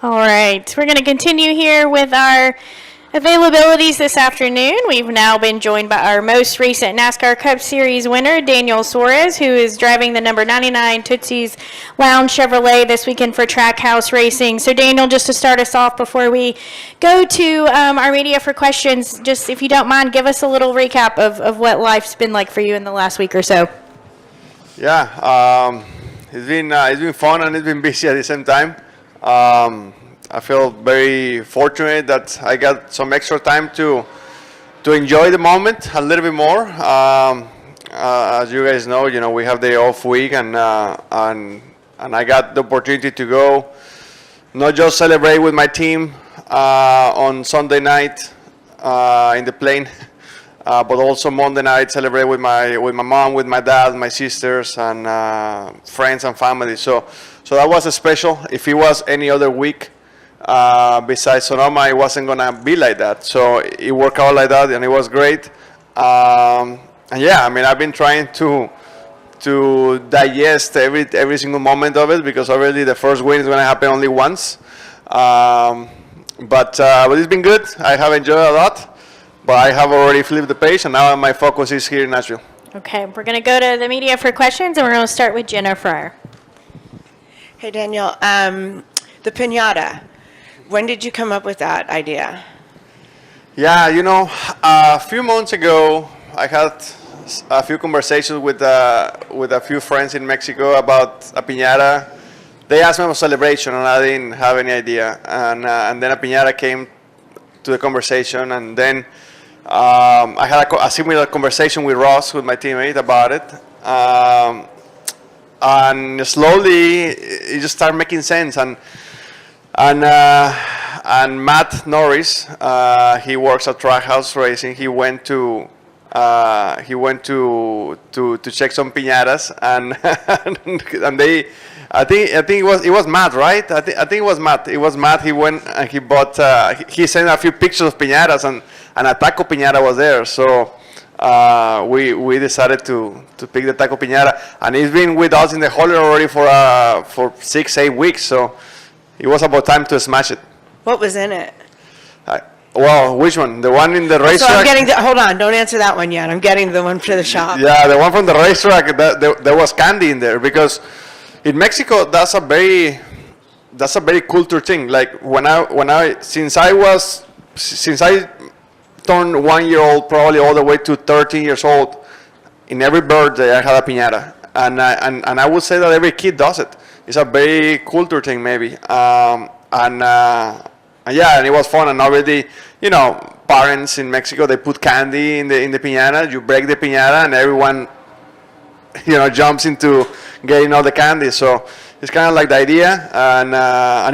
All right, we're going to continue here with our availabilities this afternoon. We've now been joined by our most recent NASCAR Cup Series winner, Daniel Suárez, who is driving the number 99 Tootsie's Lounge Chevrolet this weekend for Trackhouse Racing. So Daniel, just to start us off before we go to our media for questions, just if you don't mind, give us a little recap of what life's been like for you in the last week or so. Yeah, it's been fun and it's been busy at the same time. I feel very fortunate that I got some extra time to enjoy the moment a little bit more. As you guys know, we have the off week, and I got the opportunity to go, not just celebrate with my team on Sunday night in the plane, but also Monday night celebrate with my mom, with my dad, my sisters, and friends and family. So that was a special. If it was any other week besides Sonoma, it wasn't gonna be like that. So it worked out like that, and it was great. And yeah, I mean, I've been trying to digest every single moment of it, because obviously the first win is gonna happen only once. But it's been good. I have enjoyed a lot. But I have already flipped the page, and now my focus is here in Nashville. Okay, we're going to go to the media for questions, and we're going to start with Jenna Fryer. Hey, Daniel. The piñata, when did you come up with that idea? Yeah, a few months ago, I had a few conversations with a few friends in Mexico about a piñata. They asked me about celebration, and I didn't have any idea. And then a piñata came to the conversation, and then I had a similar conversation with Ross, with my teammate, about it. And slowly, it just started making sense. And Matt Norris, he works at Trackhouse Racing. He went to check some piñatas, and they. I think it was Matt, right? I think it was Matt. It was Matt. He went and he bought. He sent a few pictures of piñatas, and a taco piñata was there. So we decided to pick the taco piñata, and he's been with us in the holiday already for 6-8 weeks. So it was about time to smash it. What was in it? Well, which one? The one in the racetrack? So I'm getting hold on, don't answer that one yet. I'm getting the one for the shop. Yeah, the one from the racetrack. There was candy in there, because in Mexico, that's a very culture thing. Like since I turned 1 year old, probably all the way to 13 years old, in every birthday I had a piñata, and I would say that every kid does it. It's a very culture thing, maybe. And it was fun. And already, parents in Mexico, they put candy in the piñata. You break the piñata, and everyone, jumps into getting all the candy. So it's kind of like the idea, and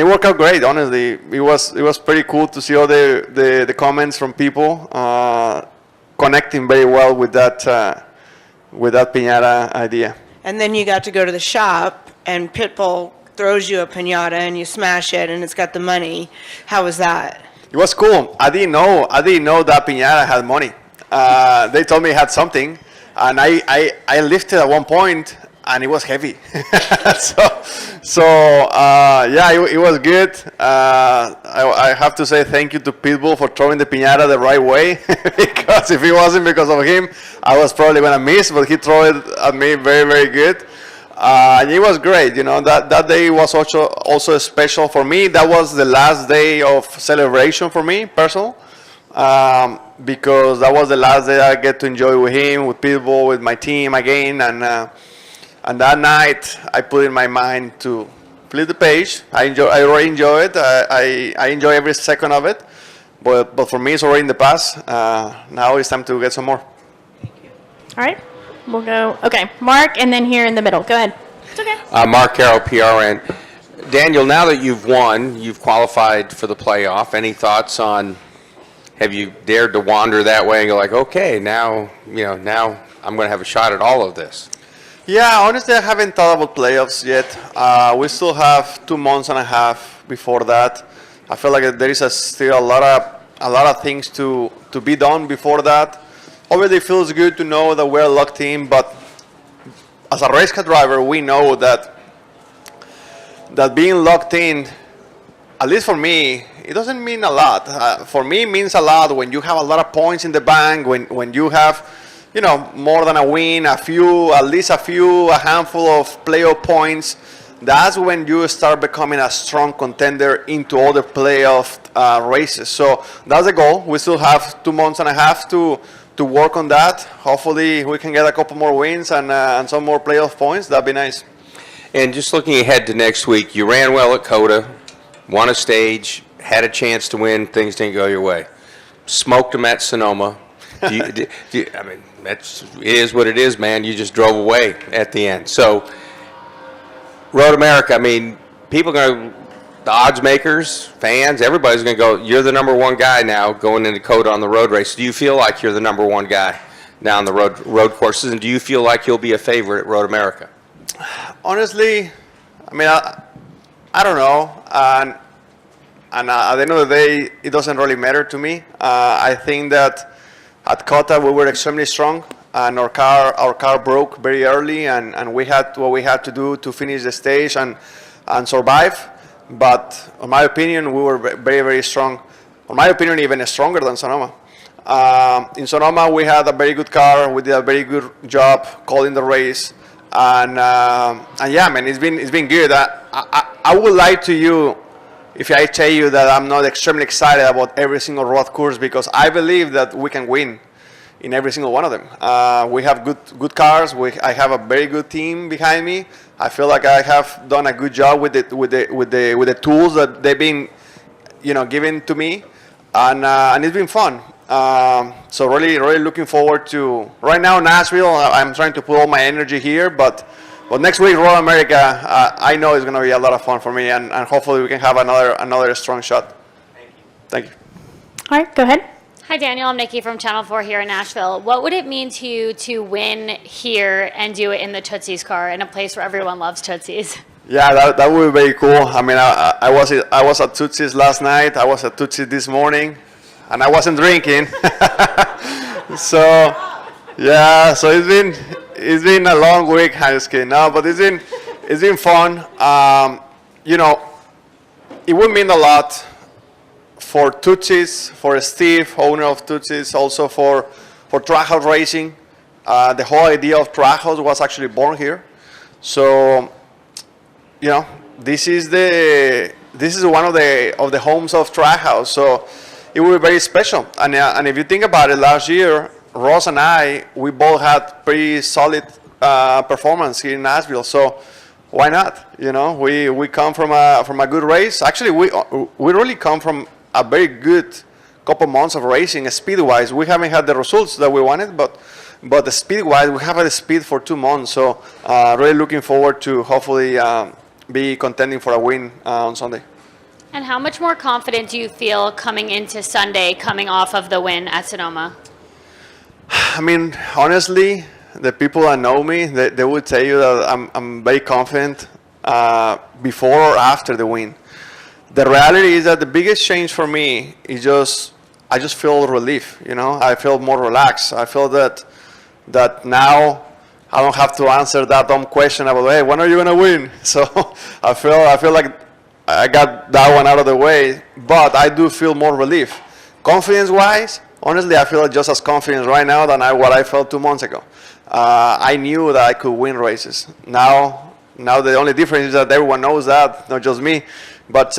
it worked out great. Honestly, it was pretty cool to see all the comments from people connecting very well with that piñata idea. And then you got to go to the shop, and Pitbull throws you a piñata, and you smash it, and it's got the money. How was that? It was cool. I didn't know that piñata had money. They told me it had something. And I lifted at one point, and it was heavy. It was good. I have to say thank you to Pitbull for throwing the piñata the right way, because if it wasn't because of him, I was probably going to miss, but he threw it at me very, very good. And it was great. That day was also special for me. That was the last day of celebration for me, personal. Because that was the last day I get to enjoy with him, with Pitbull, with my team again, and that night I put in my mind to flip the page. I already enjoy it. I enjoy every second of it, but for me it's already in the past. Now it's time to get some more. Thank you. All right, we'll go. Okay, Mark, and then here in the middle. Go ahead. It's okay. Mark Carroll, PRN. Daniel, now that you've won, you've qualified for the playoff. Any thoughts on? Have you dared to wander that way and go like, okay, now I'm going to have a shot at all of this? Yeah, honestly, I haven't thought about playoffs yet. We still have 2 months and a half before that. I feel like there is still a lot of things to be done before that. Obviously, it feels good to know that we're locked in, but as a race car driver, we know that being locked in at least for me, it doesn't mean a lot. For me, it means a lot when you have a lot of points in the bank, when you have, more than a win, at least a handful of playoff points. That's when you start becoming a strong contender into all the playoff races. So that's the goal. We still have 2 months and a half to work on that. Hopefully, we can get a couple more wins and some more playoff points. That'd be nice. And just looking ahead to next week, you ran well at Coda, won a stage, had a chance to win, things didn't go your way. Smoked them at Sonoma. It is what it is, man. You just drove away at the end. So, Road America, people are going to, the odds makers, fans, everybody's going to go, you're the number one guy now going into Coda on the road race. Do you feel like you're the number one guy now on the road courses, and do you feel like you'll be a favorite at Road America? Honestly, I don't know. And at the end of the day, it doesn't really matter to me. I think that at Cota we were extremely strong, and our car broke very early, and we had what we had to do to finish the stage and survive. But in my opinion, we were very, very strong. In my opinion, even stronger than Sonoma. In Sonoma, we had a very good car. We did a very good job calling the race. And yeah, man, it's been good. I would lie to you if I tell you that I'm not extremely excited about every single road course, because I believe that we can win in every single one of them. We have good cars. I have a very good team behind me. I feel like I have done a good job with the tools that they've been, given to me, and it's been fun. So really looking forward to, right now, Nashville. I'm trying to put all my energy here, but next week, Road America, I know it's going to be a lot of fun for me, and hopefully we can have another strong shot. Thank you. All right, go ahead. Hi, Daniel. I'm Nikki from Channel 4 here in Nashville. What would it mean to you to win here and do it in the Tootsie's car, in a place where everyone loves Tootsie's? Yeah, that would be very cool. I was at Tootsie's last night. I was at Tootsie's this morning, and I wasn't drinking. So it's been a long week. I'm just kidding. No, but it's been fun. It would mean a lot for Tootsie's, for Steve, owner of Tootsie's, also for Trackhouse Racing. The whole idea of Trackhouse was actually born here. So, this is one of the homes of Trackhouse. So it will be very special. And if you think about it, last year, Ross and we both had pretty solid performance here in Nashville. So why not? We come from a good race. Actually, we really come from a very good couple months of racing. Speed-wise, we haven't had the results that we wanted, but the speed-wise, we have had the speed for 2 months. So really looking forward to hopefully be contending for a win on Sunday. And how much more confident do you feel coming into Sunday, coming off of the win at Sonoma? Honestly, the people that know me, they would tell you that I'm very confident before or after the win. The reality is that the biggest change for me is I just feel relief. I feel more relaxed. I feel that now I don't have to answer that dumb question about, hey, when are you gonna win? So I feel like I got that one out of the way, but I do feel more relief. Confidence-wise, honestly, I feel just as confident right now than what I felt 2 months ago. I knew that I could win races. Now the only difference is that everyone knows that, not just me. But,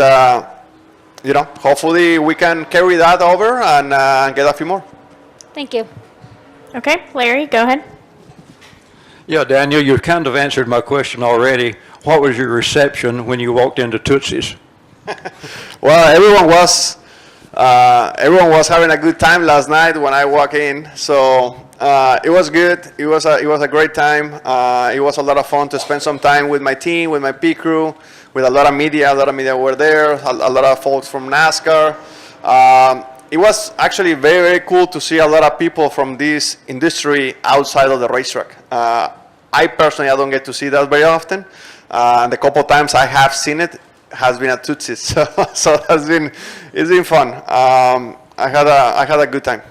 hopefully we can carry that over and get a few more. Thank you. Okay, Larry, go ahead. Yeah, Daniel, you kind of answered my question already. What was your reception when you walked into Tootsie's? Well, everyone was having a good time last night when I walked in. So it was good. It was a great time. It was a lot of fun to spend some time with my team, with my pit crew, with a lot of media. A lot of media were there. A lot of folks from NASCAR. It was actually very, very cool to see a lot of people from this industry outside of the racetrack. I personally, I don't get to see that very often. And the couple times I have seen it has been at Tootsie's. So it's been fun. I had a good time.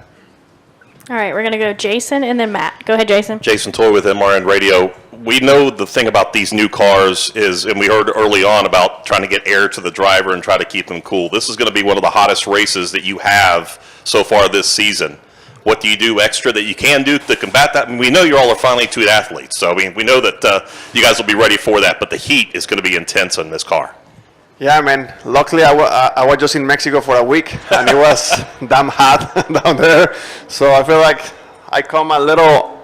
All right, we're going to go Jason and then Matt. Go ahead, Jason. Jason Toy with MRN Radio. We know the thing about these new cars is, and we heard early on about trying to get air to the driver and try to keep them cool. This is going to be one of the hottest races that you have so far this season. What do you do extra that you can do to combat that? I mean, we know you all are finally two athletes, so I mean, we know that you guys will be ready for that, but the heat is going to be intense on this car. Yeah, man. Luckily, I was just in Mexico for a week, and it was damn hot down there. So I feel like I come a little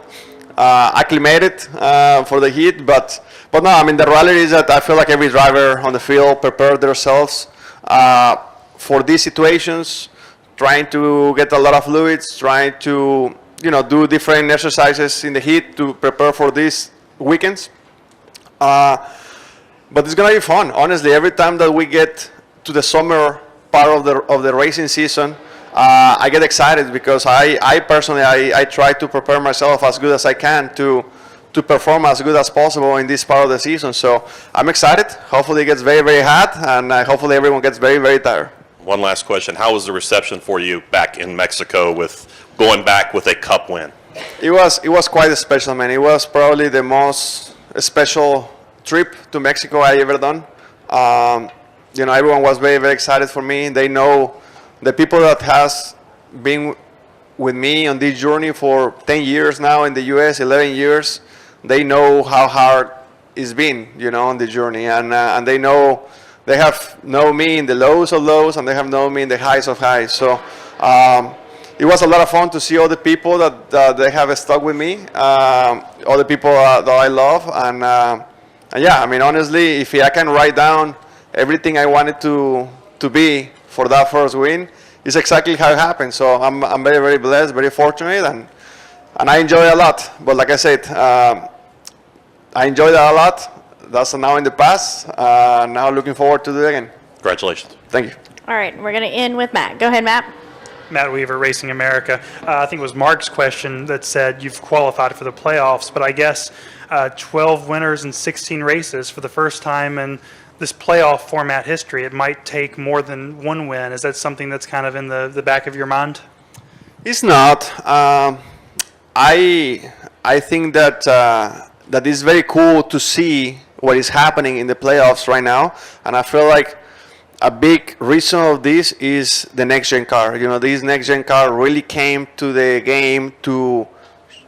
acclimated for the heat. But no, I mean, the reality is that I feel like every driver on the field prepared themselves for these situations, trying to get a lot of fluids, trying to do different exercises in the heat to prepare for these weekends. But it's gonna be fun. Honestly, every time that we get to the summer part of the racing season, I get excited because I personally try to prepare myself as good as I can to perform as good as possible in this part of the season. So I'm excited. Hopefully it gets very, very hot, and hopefully everyone gets very, very tired. One last question. How was the reception for you back in Mexico with going back with a cup win? It was quite special, man. It was probably the most special trip to Mexico I ever done. Everyone was very, very excited for me. They know the people that has been with me on this journey for 10 years now in the U.S., 11 years. They know how hard it's been, on the journey, and they have known me in the lows of lows, and they have known me in the highs of highs. So it was a lot of fun to see all the people that they have stuck with me, all the people that I love, and yeah, I mean, honestly, if I can write down everything I wanted to be for that first win, it's exactly how it happened. So I'm very, very blessed, very fortunate, and I enjoy it a lot. But like I said, I enjoyed that a lot. That's now in the past. Now looking forward to do it again. Congratulations. Thank you. All right, we're going to end with Matt. Go ahead, Matt. Matt Weaver, Racing America. I think it was Mark's question that said you've qualified for the playoffs, but I guess 12 winners and 16 races for the first time in this playoff format history. It might take more than one win. Is that something that's kind of in the back of your mind? It's not. I think that that is very cool to see what is happening in the playoffs right now, and I feel like a big reason of this is the next-gen car. This next-gen car really came to the game to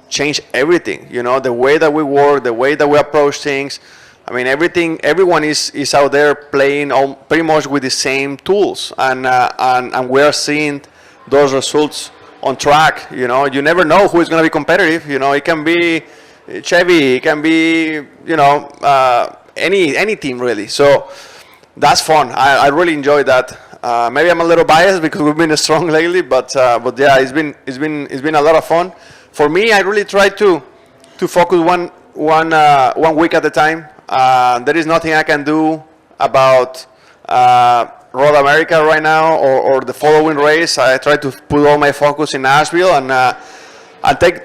change everything. The way that we work, the way that we approach things. I mean, everyone is out there playing pretty much with the same tools, and we're seeing those results on track. You never know who is going to be competitive. It can be Chevy, it can be any team really. So that's fun. I really enjoy that. Maybe I'm a little biased because we've been strong lately, but yeah, it's been a lot of fun. For me, I really try to focus one week at a time. There is nothing I can do about Road America right now or the following race. I try to put all my focus in Nashville and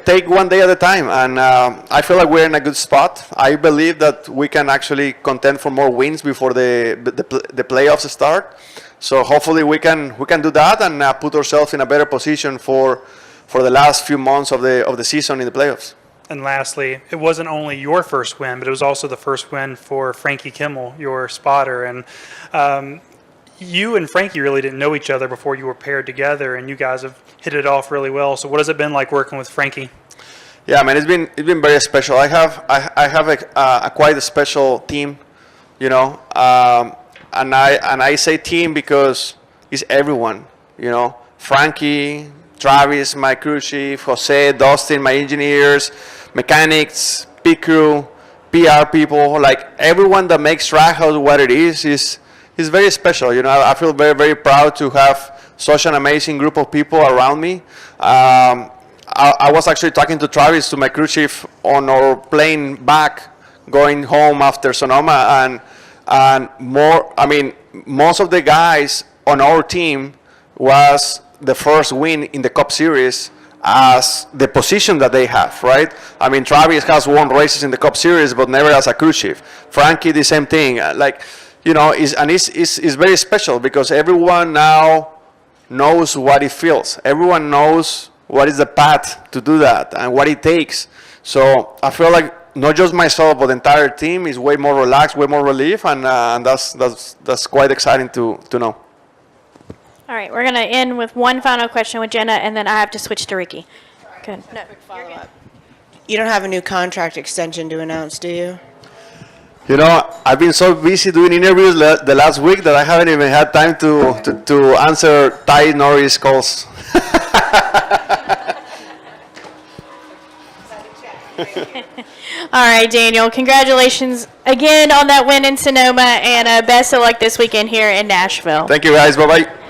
take one day at a time. And I feel like we're in a good spot. I believe that we can actually contend for more wins before the playoffs start. So hopefully we can do that and put ourselves in a better position for the last few months of the season in the playoffs. And lastly, it wasn't only your first win, but it was also the first win for Frankie Kimmel, your spotter. And you and Frankie really didn't know each other before you were paired together, and you guys have hit it off really well. So what has it been like working with Frankie? Yeah, man, it's been very special. I have a quite a special team, and I say team because it's everyone, Frankie, Travis, my crew chief, Jose, Dustin, my engineers, mechanics, pit crew, PR people, like everyone that makes Trackhouse what it is very special. I feel very, very proud to have such an amazing group of people around me. I was actually talking to Travis, to my crew chief, on our plane back, going home after Sonoma, and most of the guys on our team was the first win in the Cup Series as the position that they have, right? I mean, Travis has won races in the Cup Series, but never as a crew chief. Frankie, the same thing. It's very special because everyone now knows what it feels. Everyone knows what is the path to do that and what it takes. So I feel like not just myself, but the entire team is way more relaxed, way more relief, and that's quite exciting to know. All right, we're going to end with one final question with Jenna, and then I have to switch to Ricky. Good. No, You don't have a new contract extension to announce, do you? You know, I've been so busy doing interviews the last week that I haven't even had time to answer Ty Norris calls. All right, Daniel, congratulations again on that win in Sonoma, and best of luck this weekend here in Nashville. Thank you, guys. Bye-bye.